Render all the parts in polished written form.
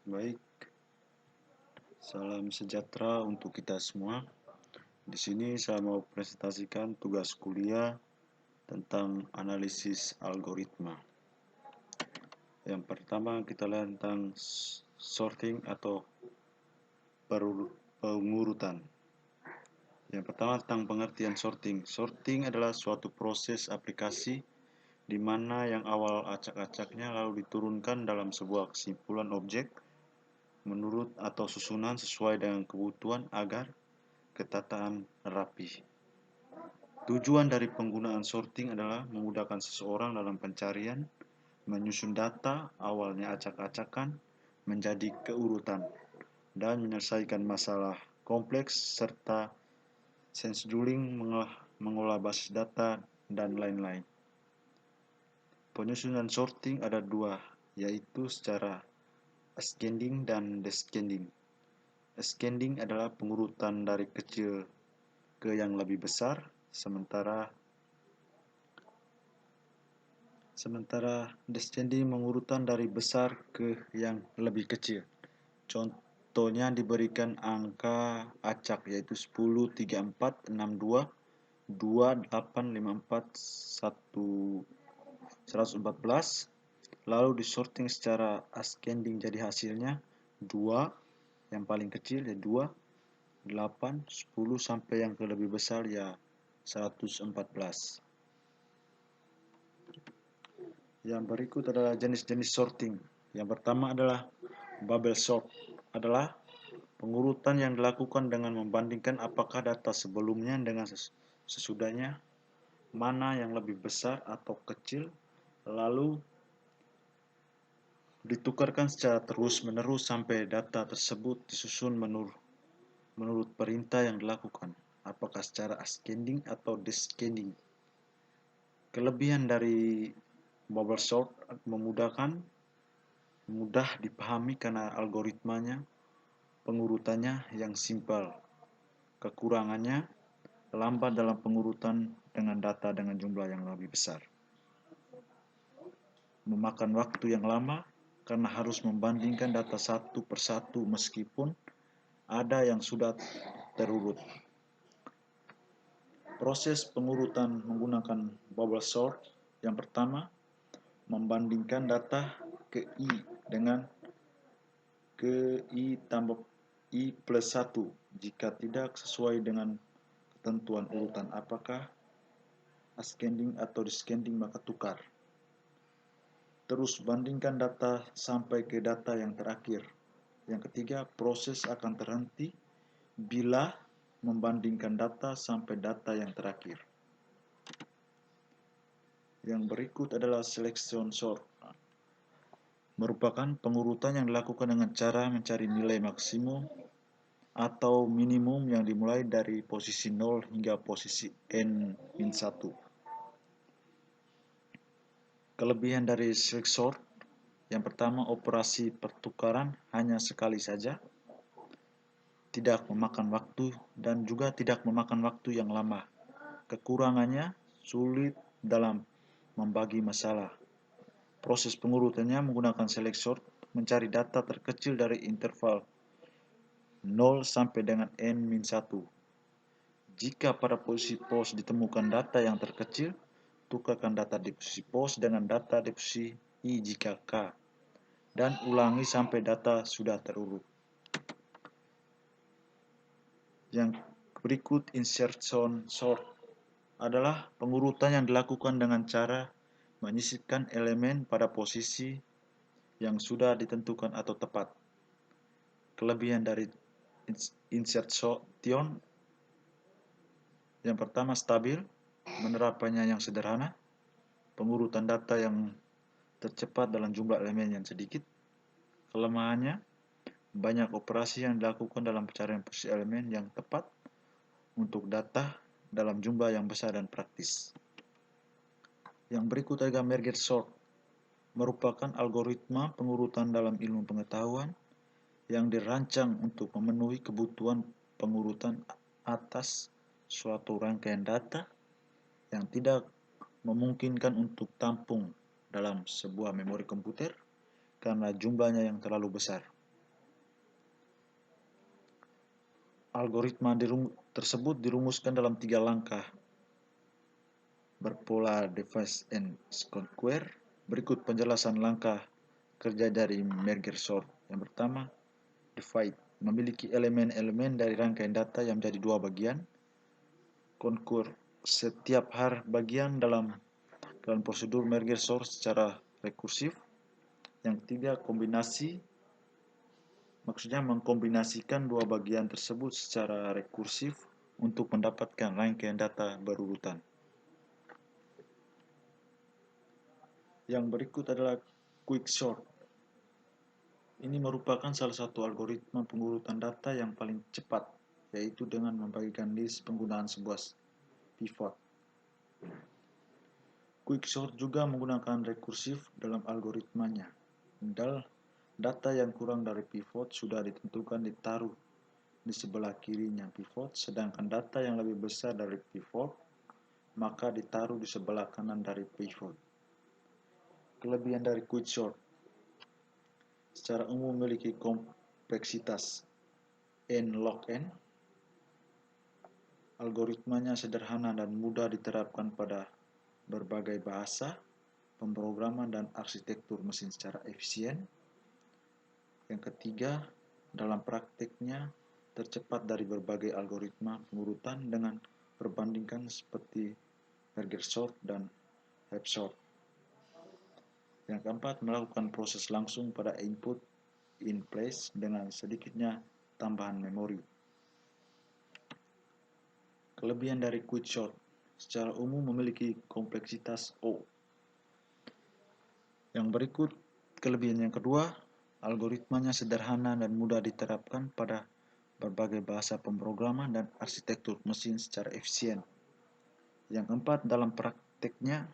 Baik, salam sejahtera untuk kita semua. Di sini saya mau presentasikan tugas kuliah tentang analisis algoritma. Yang pertama kita lihat tentang sorting atau pengurutan. Yang pertama tentang pengertian sorting. Sorting adalah suatu proses aplikasi di mana yang awal acak-acaknya lalu diturunkan dalam sebuah kesimpulan objek menurut atau susunan sesuai dengan kebutuhan agar ketataan rapi. Tujuan dari penggunaan sorting adalah memudahkan seseorang dalam pencarian, menyusun data awalnya acak-acakan menjadi keurutan, dan menyelesaikan masalah kompleks serta scheduling, mengolah basis data, dan lain-lain. Penyusunan sorting ada dua, yaitu secara ascending dan descending. Ascending adalah pengurutan dari kecil ke yang lebih besar, sementara descending mengurutan dari besar ke yang lebih kecil. Contohnya diberikan angka acak yaitu 10, 34, 62, 2, 8, 54, 114, lalu disorting secara ascending jadi hasilnya 2, yang paling kecil ya 2, 8, 10 sampai yang ke lebih besar ya 114. Yang berikut adalah jenis-jenis sorting. Yang pertama adalah bubble sort, adalah pengurutan yang dilakukan dengan membandingkan apakah data sebelumnya dengan sesudahnya, mana yang lebih besar atau kecil, lalu ditukarkan secara terus-menerus sampai data tersebut disusun menurut perintah yang dilakukan, apakah secara ascending atau descending. Kelebihan dari bubble sort mudah dipahami karena algoritmanya pengurutannya yang simpel. Kekurangannya lambat dalam pengurutan dengan data dengan jumlah yang lebih besar. Memakan waktu yang lama karena harus membandingkan data satu persatu meskipun ada yang sudah terurut. Proses pengurutan menggunakan bubble sort yang pertama, membandingkan data ke I dengan ke I tambah I plus 1 jika tidak sesuai dengan ketentuan urutan apakah ascending atau descending maka tukar. Terus bandingkan data sampai ke data yang terakhir. Yang ketiga, proses akan terhenti bila membandingkan data sampai data yang terakhir. Yang berikut adalah selection sort. Merupakan pengurutan yang dilakukan dengan cara mencari nilai maksimum atau minimum yang dimulai dari posisi 0 hingga posisi n-1. Kelebihan dari selection sort, yang pertama operasi pertukaran hanya sekali saja, tidak memakan waktu dan juga tidak memakan waktu yang lama. Kekurangannya sulit dalam membagi masalah. Proses pengurutannya menggunakan select sort mencari data terkecil dari interval 0 sampai dengan n-1. Jika pada posisi pos ditemukan data yang terkecil, tukarkan data di posisi pos dengan data di posisi I jika K, dan ulangi sampai data sudah terurut. Yang berikut insertion sort adalah pengurutan yang dilakukan dengan cara menyisipkan elemen pada posisi yang sudah ditentukan atau tepat. Kelebihan dari insertion yang pertama stabil, penerapannya yang sederhana, pengurutan data yang tercepat dalam jumlah elemen yang sedikit. Kelemahannya, banyak operasi yang dilakukan dalam pencarian posisi elemen yang tepat untuk data dalam jumlah yang besar dan praktis. Yang berikut adalah merge sort, merupakan algoritma pengurutan dalam ilmu pengetahuan yang dirancang untuk memenuhi kebutuhan pengurutan atas suatu rangkaian data yang tidak memungkinkan untuk tampung dalam sebuah memori komputer karena jumlahnya yang terlalu besar. Algoritma tersebut dirumuskan dalam 3 langkah berpola divide and conquer. Berikut penjelasan langkah kerja dari merge sort. Yang pertama, divide memiliki elemen-elemen dari rangkaian data yang menjadi 2 bagian. Conquer setiap bagian dalam prosedur merge sort secara rekursif. Yang ketiga, kombinasi, maksudnya mengkombinasikan 2 bagian tersebut secara rekursif untuk mendapatkan rangkaian data berurutan. Yang berikut adalah quicksort. Ini merupakan salah satu algoritma pengurutan data yang paling cepat, yaitu dengan membagikan list penggunaan sebuah pivot. Quicksort juga menggunakan rekursif dalam algoritmanya. Data yang kurang dari pivot sudah ditentukan ditaruh di sebelah kirinya pivot, sedangkan data yang lebih besar dari pivot maka ditaruh di sebelah kanan dari pivot. Kelebihan dari quicksort: secara umum memiliki kompleksitas n log n. Algoritmanya sederhana dan mudah diterapkan pada berbagai bahasa pemrograman dan arsitektur mesin secara efisien. Yang ketiga, dalam praktiknya tercepat dari berbagai algoritma pengurutan dengan perbandingan seperti merge sort dan heap sort. Yang keempat, melakukan proses langsung pada input in place dengan sedikitnya tambahan memori. Kelebihan dari quicksort: secara umum memiliki kompleksitas O. Yang berikut kelebihan yang kedua, algoritmanya sederhana dan mudah diterapkan pada berbagai bahasa pemrograman dan arsitektur mesin secara efisien. Yang keempat, dalam prakteknya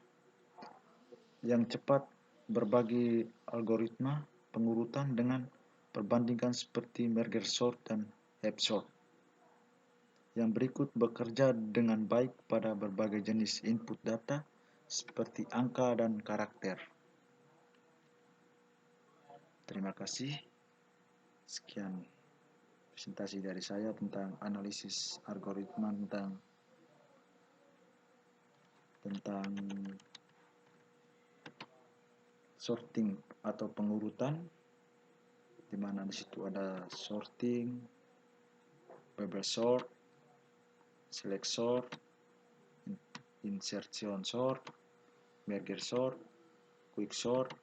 yang cepat berbagi algoritma pengurutan dengan perbandingan seperti merge sort dan heap sort. Yang berikut bekerja dengan baik pada berbagai jenis input data seperti angka dan karakter. Terima kasih. Sekian presentasi dari saya tentang analisis algoritma tentang sorting atau pengurutan, di mana di situ ada sorting, bubble sort, select sort, insertion sort, merge sort, quicksort,